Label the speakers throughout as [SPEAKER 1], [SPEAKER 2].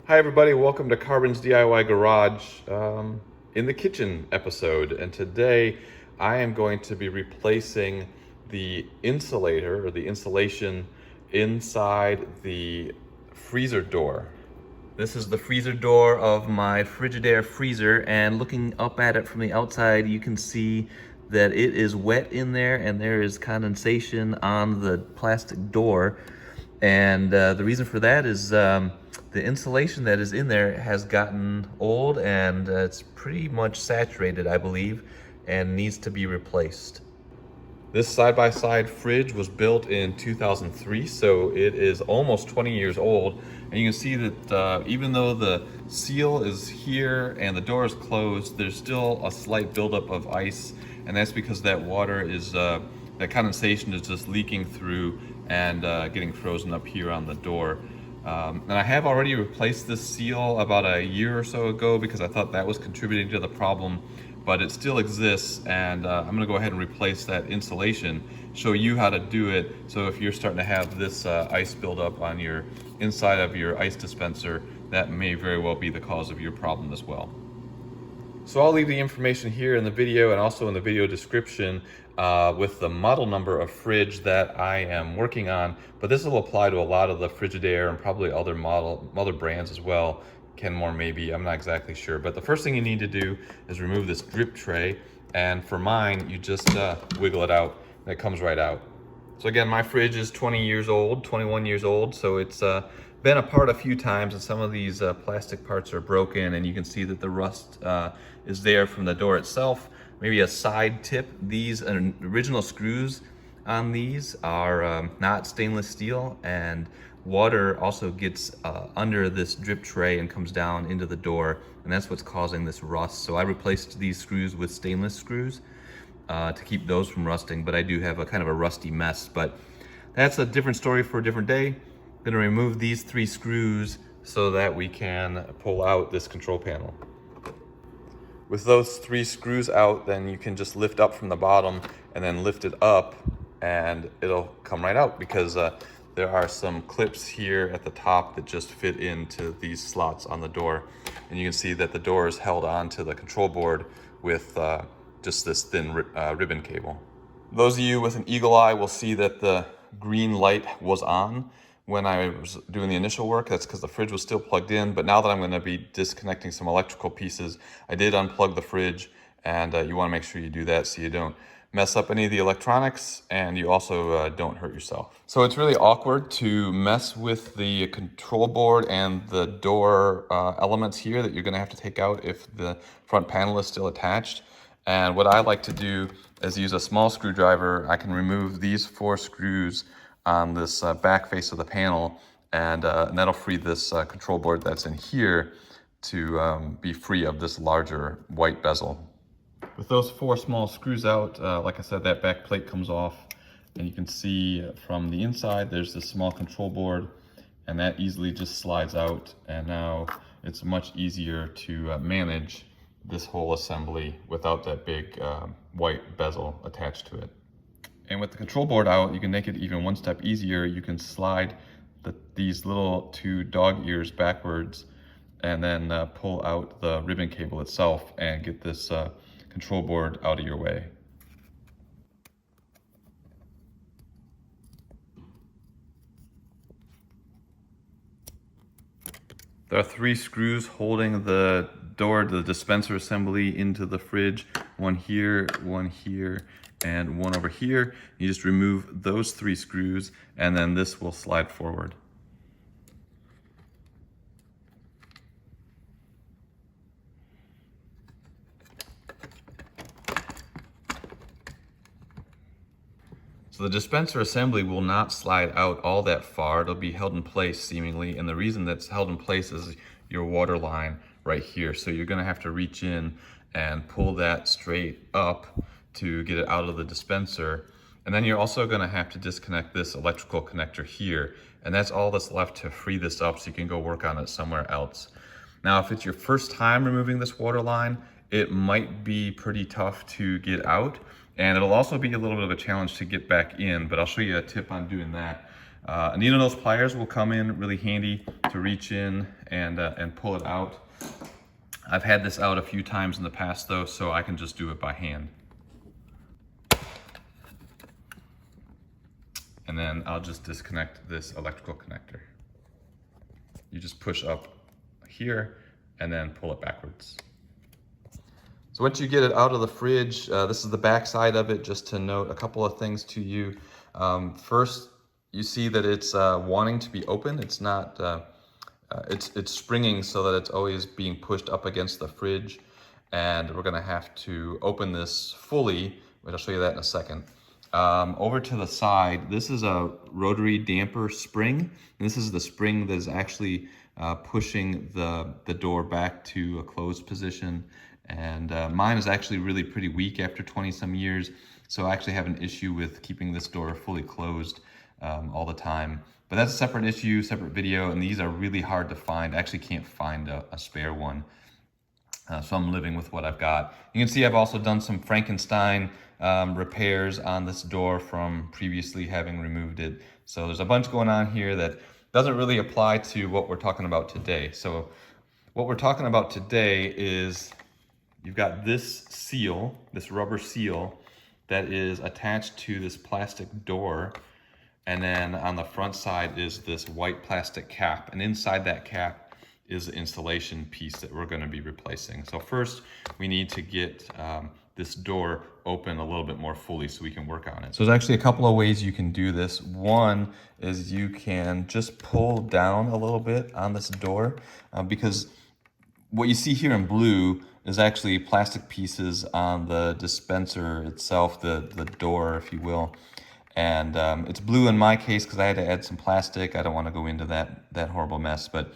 [SPEAKER 1] Hi everybody, welcome to Carbon's DIY Garage in the kitchen episode. And today I am going to be replacing the insulator or the insulation inside the freezer door. This is the freezer door of my Frigidaire freezer, and looking up at it from the outside you can see that it is wet in there and there is condensation on the plastic door. And the reason for that is the insulation that is in there has gotten old and it's pretty much saturated, I believe, and needs to be replaced. This side-by-side fridge was built in 2003, so it is almost 20 years old. And you can see that even though the seal is here and the door is closed, there's still a slight buildup of ice, and that's because that water is, that condensation is just leaking through and getting frozen up here on the door. And I have already replaced this seal about a year or so ago because I thought that was contributing to the problem, but it still exists, and I'm gonna go ahead and replace that insulation, show you how to do it, so if you're starting to have this ice buildup on your inside of your ice dispenser, that may very well be the cause of your problem as well. So I'll leave the information here in the video and also in the video description with the model number of fridge that I am working on, but this will apply to a lot of the Frigidaire and probably other brands as well. Kenmore maybe, I'm not exactly sure. But the first thing you need to do is remove this drip tray, and for mine you just wiggle it out and it comes right out. So again, my fridge is 20 years old, 21 years old, so it's been apart a few times, and some of these plastic parts are broken, and you can see that the rust is there from the door itself. Maybe a side tip, these original screws on these are not stainless steel, and water also gets under this drip tray and comes down into the door, and that's what's causing this rust. So I replaced these screws with stainless screws to keep those from rusting, but I do have a kind of a rusty mess. But that's a different story for a different day. I'm gonna remove these 3 screws so that we can pull out this control panel. With those 3 screws out, then you can just lift up from the bottom and then lift it up and it'll come right out, because there are some clips here at the top that just fit into these slots on the door. And you can see that the door is held onto the control board with just this thin ribbon cable. Those of you with an eagle eye will see that the green light was on when I was doing the initial work. That's because the fridge was still plugged in, but now that I'm going to be disconnecting some electrical pieces, I did unplug the fridge, and you want to make sure you do that so you don't mess up any of the electronics, and you also don't hurt yourself. So it's really awkward to mess with the control board and the door elements here that you're going to have to take out if the front panel is still attached. And what I like to do is use a small screwdriver. I can remove these 4 screws on this back face of the panel, and that'll free this control board that's in here to be free of this larger white bezel. With those 4 small screws out, like I said, that back plate comes off, and you can see from the inside there's this small control board, and that easily just slides out, and now it's much easier to manage this whole assembly without that big white bezel attached to it. And with the control board out, you can make it even one step easier. You can slide these little 2 dog ears backwards and then pull out the ribbon cable itself and get this control board out of your way. There are 3 screws holding the door, the dispenser assembly into the fridge. One here, and one over here. You just remove those 3 screws, and then this will slide forward. So the dispenser assembly will not slide out all that far. It'll be held in place seemingly, and the reason that's held in place is your water line right here. So you're gonna have to reach in and pull that straight up to get it out of the dispenser. And then you're also gonna have to disconnect this electrical connector here, and that's all that's left to free this up so you can go work on it somewhere else. Now, if it's your first time removing this water line, it might be pretty tough to get out, and it'll also be a little bit of a challenge to get back in, but I'll show you a tip on doing that. A needle nose pliers will come in really handy to reach in and pull it out. I've had this out a few times in the past though, so I can just do it by hand. And then I'll just disconnect this electrical connector. You just push up here and then pull it backwards. So once you get it out of the fridge, this is the back side of it. Just to note a couple of things to you. First, you see that it's wanting to be open. It's not, it's springing so that it's always being pushed up against the fridge. And we're gonna have to open this fully, which I'll show you that in a second. Over to the side, this is a rotary damper spring. And this is the spring that is actually pushing the door back to a closed position. And mine is actually really pretty weak after 20 some years. So I actually have an issue with keeping this door fully closed all the time. But that's a separate issue, separate video, and these are really hard to find. I actually can't find a spare one. So I'm living with what I've got. You can see I've also done some Frankenstein repairs on this door from previously having removed it. So there's a bunch going on here that doesn't really apply to what we're talking about today. So what we're talking about today is you've got this seal, this rubber seal that is attached to this plastic door. And then on the front side is this white plastic cap. And inside that cap is the insulation piece that we're going to be replacing. So first we need to get this door open a little bit more fully so we can work on it. So there's actually a couple of ways you can do this. One is you can just pull down a little bit on this door because what you see here in blue is actually plastic pieces on the dispenser itself, the door, if you will. And it's blue in my case because I had to add some plastic. I don't want to go into that horrible mess, but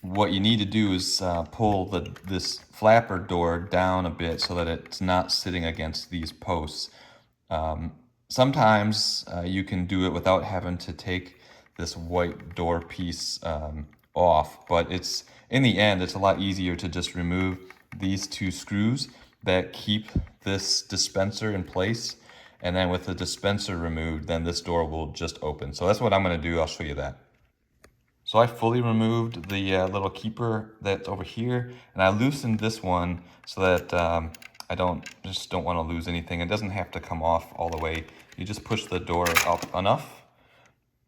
[SPEAKER 1] what you need to do is pull this flapper door down a bit so that it's not sitting against these posts. Sometimes you can do it without having to take this white door piece off, but in the end, it's a lot easier to just remove these two screws that keep this dispenser in place. And then with the dispenser removed, then this door will just open. So that's what I'm going to do. I'll show you that. So I fully removed the little keeper that's over here, and I loosened this one so that I don't want to lose anything. It doesn't have to come off all the way. You just push the door up enough,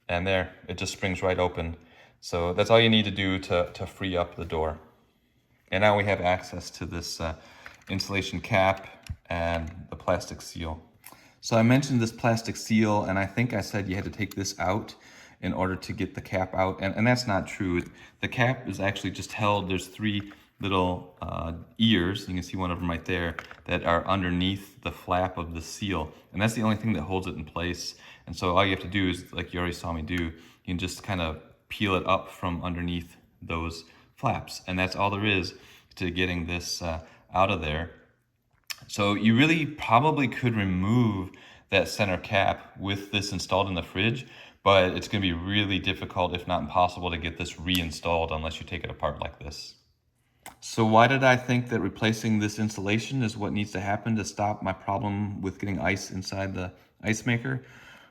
[SPEAKER 1] and there, it just springs right open. So that's all you need to do to free up the door. And now we have access to this insulation cap and the plastic seal. So I mentioned this plastic seal, and I think I said you had to take this out in order to get the cap out, and that's not true. The cap is actually just held. There's three little ears, you can see one of them right there, that are underneath the flap of the seal, and that's the only thing that holds it in place. And so all you have to do is, like you already saw me do, you can just kind of peel it up from underneath those flaps, and that's all there is to getting this out of there. So you really probably could remove that center cap with this installed in the fridge, but it's going to be really difficult, if not impossible, to get this reinstalled unless you take it apart like this. So why did I think that replacing this insulation is what needs to happen to stop my problem with getting ice inside the ice maker?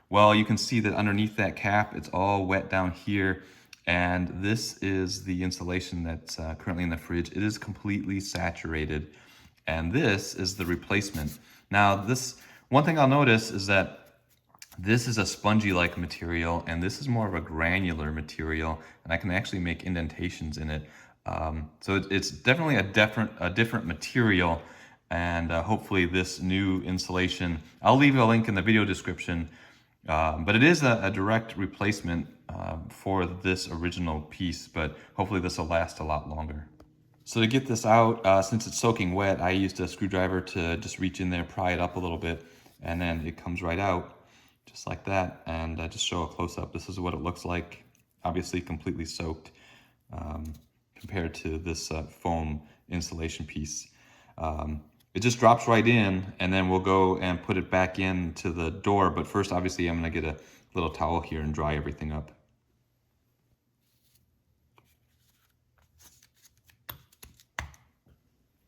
[SPEAKER 1] Well, you can see that underneath that cap, it's all wet down here, and this is the insulation that's currently in the fridge. It is completely saturated, and this is the replacement. Now, this one thing I'll notice is that this is a spongy-like material, and this is more of a granular material, and I can actually make indentations in it. So it's definitely a different material, and hopefully this new insulation, I'll leave a link in the video description, but it is a direct replacement for this original piece, but hopefully this will last a lot longer. So to get this out, since it's soaking wet, I used a screwdriver to just reach in there, pry it up a little bit, and then it comes right out. Just like that, and just show a close-up. This is what it looks like, obviously completely soaked compared to this foam insulation piece. It just drops right in, and then we'll go and put it back into the door, but first obviously I'm going to get a little towel here and dry everything up.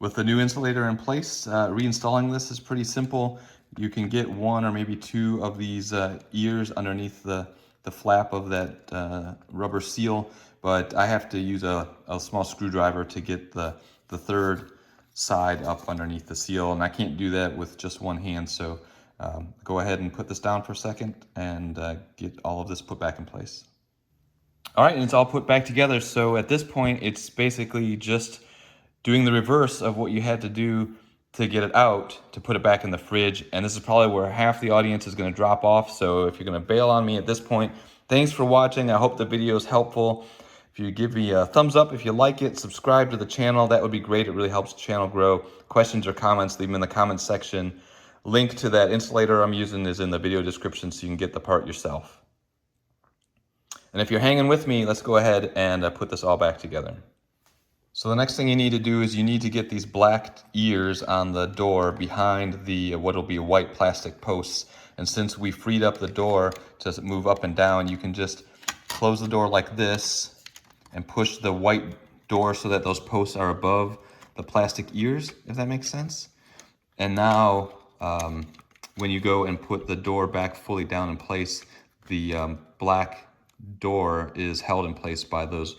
[SPEAKER 1] With the new insulator in place, reinstalling this is pretty simple. you can get one or maybe two of these ears underneath the flap of that rubber seal, but I have to use a small screwdriver to get the third side up underneath the seal, and I can't do that with just one hand. So go ahead and put this down for a second and get all of this put back in place. All right, and it's all put back together. So at this point, it's basically just doing the reverse of what you had to do to get it out, to put it back in the fridge. And this is probably where half the audience is going to drop off. So if you're going to bail on me at this point, thanks for watching. I hope the video is helpful. If you give me a thumbs up if you like it, subscribe to the channel, that would be great. It really helps the channel grow. Questions or comments, leave them in the comments section. Link to that insulator I'm using is in the video description so you can get the part yourself. And if you're hanging with me, let's go ahead and put this all back together. So the next thing you need to do is you need to get these black ears on the door behind the what will be white plastic posts. And since we freed up the door to move up and down, you can just close the door like this and push the white door so that those posts are above the plastic ears, if that makes sense. And now when you go and put the door back fully down in place, the black door is held in place by those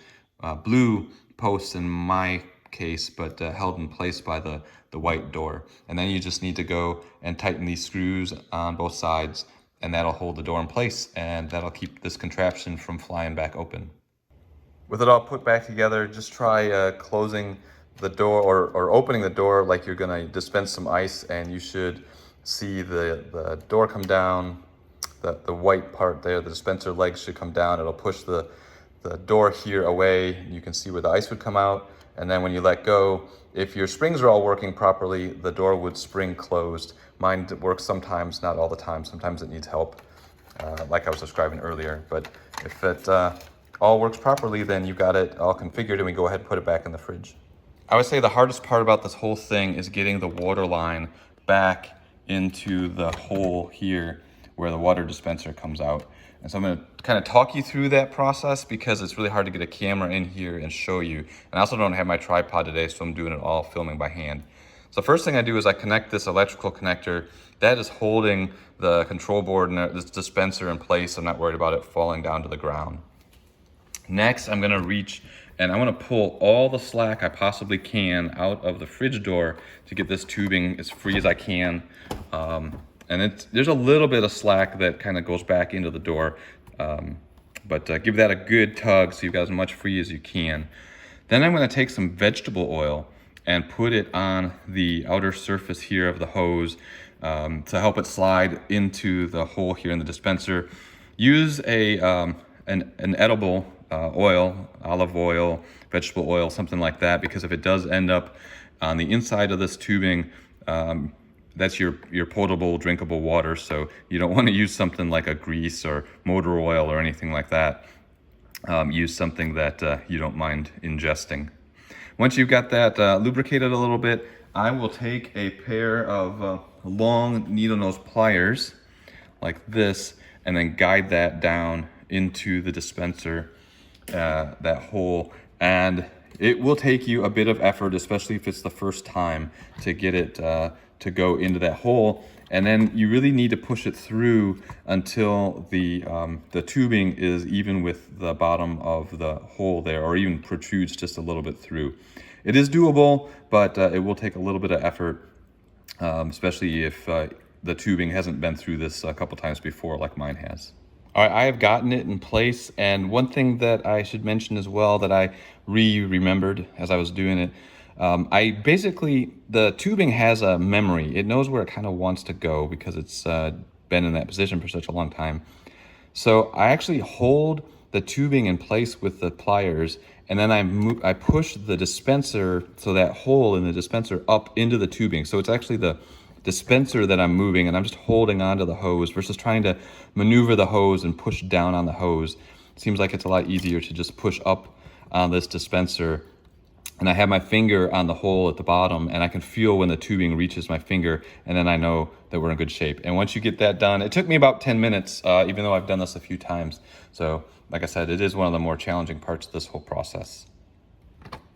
[SPEAKER 1] blue posts in my case, but held in place by the white door. And then you just need to go and tighten these screws on both sides, and that'll hold the door in place, and that'll keep this contraption from flying back open. With it all put back together, just try closing the door or opening the door like you're gonna dispense some ice, and you should see the door come down. The white part there, the dispenser legs should come down. It'll push the door here away. You can see where the ice would come out. And then when you let go, if your springs are all working properly, the door would spring closed. Mine works sometimes, not all the time. Sometimes it needs help, like I was describing earlier. But if it all works properly, then you've got it all configured, and we go ahead and put it back in the fridge. I would say the hardest part about this whole thing is getting the water line back into the hole here where the water dispenser comes out. And so I'm gonna kind of talk you through that process because it's really hard to get a camera in here and show you. And I also don't have my tripod today, so I'm doing it all filming by hand. So first thing I do is I connect this electrical connector that is holding the control board and this dispenser in place. I'm not worried about it falling down to the ground. Next, I'm gonna reach and I'm gonna pull all the slack I possibly can out of the fridge door to get this tubing as free as I can. And there's a little bit of slack that kind of goes back into the door, but give that a good tug so you've got as much free as you can. Then I'm going to take some vegetable oil and put it on the outer surface here of the hose to help it slide into the hole here in the dispenser. Use an edible oil, olive oil, vegetable oil, something like that, because if it does end up on the inside of this tubing, that's your potable, drinkable water, so you don't want to use something like a grease or motor oil or anything like that. Use something that you don't mind ingesting. Once you've got that lubricated a little bit, I will take a pair of long needle nose pliers like this and then guide that down into the dispenser, that hole. And it will take you a bit of effort, especially if it's the first time, to get it to go into that hole. And then you really need to push it through until the tubing is even with the bottom of the hole there, or even protrudes just a little bit through. It is doable, but it will take a little bit of effort, especially if the tubing hasn't been through this a couple times before like mine has. All right, I have gotten it in place, and one thing that I should mention as well that I remembered as I was doing it, the tubing has a memory. It knows where it kind of wants to go because it's been in that position for such a long time. So I actually hold the tubing in place with the pliers, and then I push the dispenser, so that hole in the dispenser, up into the tubing. So it's actually the dispenser that I'm moving, and I'm just holding onto the hose versus trying to maneuver the hose and push down on the hose. It seems like it's a lot easier to just push up on this dispenser, and I have my finger on the hole at the bottom, and I can feel when the tubing reaches my finger, and then I know that we're in good shape. And once you get that done, it took me about 10 minutes, even though I've done this a few times. So like I said, it is one of the more challenging parts of this whole process.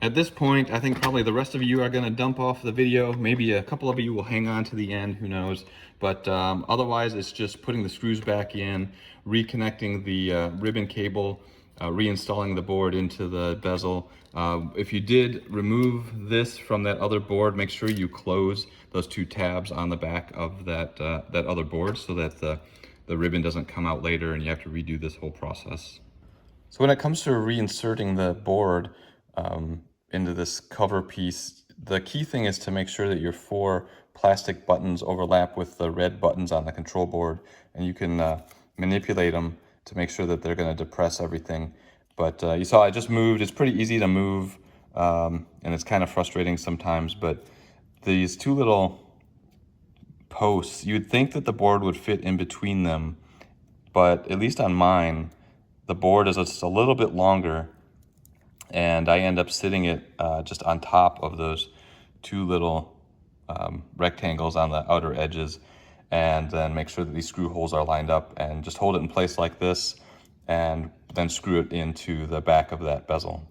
[SPEAKER 1] At this point, I think probably the rest of you are going to dump off the video. Maybe a couple of you will hang on to the end, who knows. But otherwise, it's just putting the screws back in, reconnecting the ribbon cable, reinstalling the board into the bezel. If you did remove this from that other board, make sure you close those two tabs on the back of that, that other board so that the ribbon doesn't come out later and you have to redo this whole process. So when it comes to reinserting the board into this cover piece, the key thing is to make sure that your 4 plastic buttons overlap with the red buttons on the control board, and you can manipulate them to make sure that they're going to depress everything. But you saw I just moved. It's pretty easy to move, and it's kind of frustrating sometimes, but these 2 little posts, you'd think that the board would fit in between them, but at least on mine, the board is just a little bit longer, and I end up sitting it just on top of those 2 little rectangles on the outer edges, and then make sure that these screw holes are lined up and just hold it in place like this, and then screw it into the back of that bezel.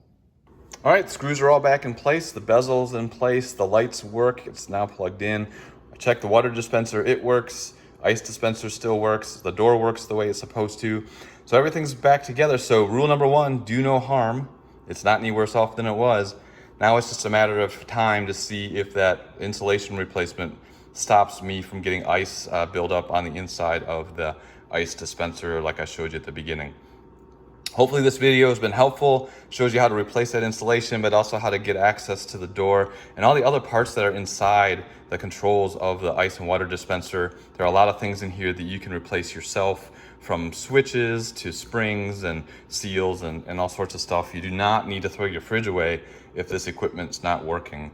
[SPEAKER 1] All right, screws are all back in place, the bezel's in place, the lights work, it's now plugged in. I checked the water dispenser, it works. Ice dispenser still works, the door works the way it's supposed to. So everything's back together. So rule number 1, do no harm. It's not any worse off than it was. Now it's just a matter of time to see if that insulation replacement stops me from getting ice buildup on the inside of the ice dispenser like I showed you at the beginning. Hopefully this video has been helpful, shows you how to replace that insulation, but also how to get access to the door and all the other parts that are inside the controls of the ice and water dispenser. There are a lot of things in here that you can replace yourself, from switches to springs and seals and all sorts of stuff. You do not need to throw your fridge away if this equipment's not working.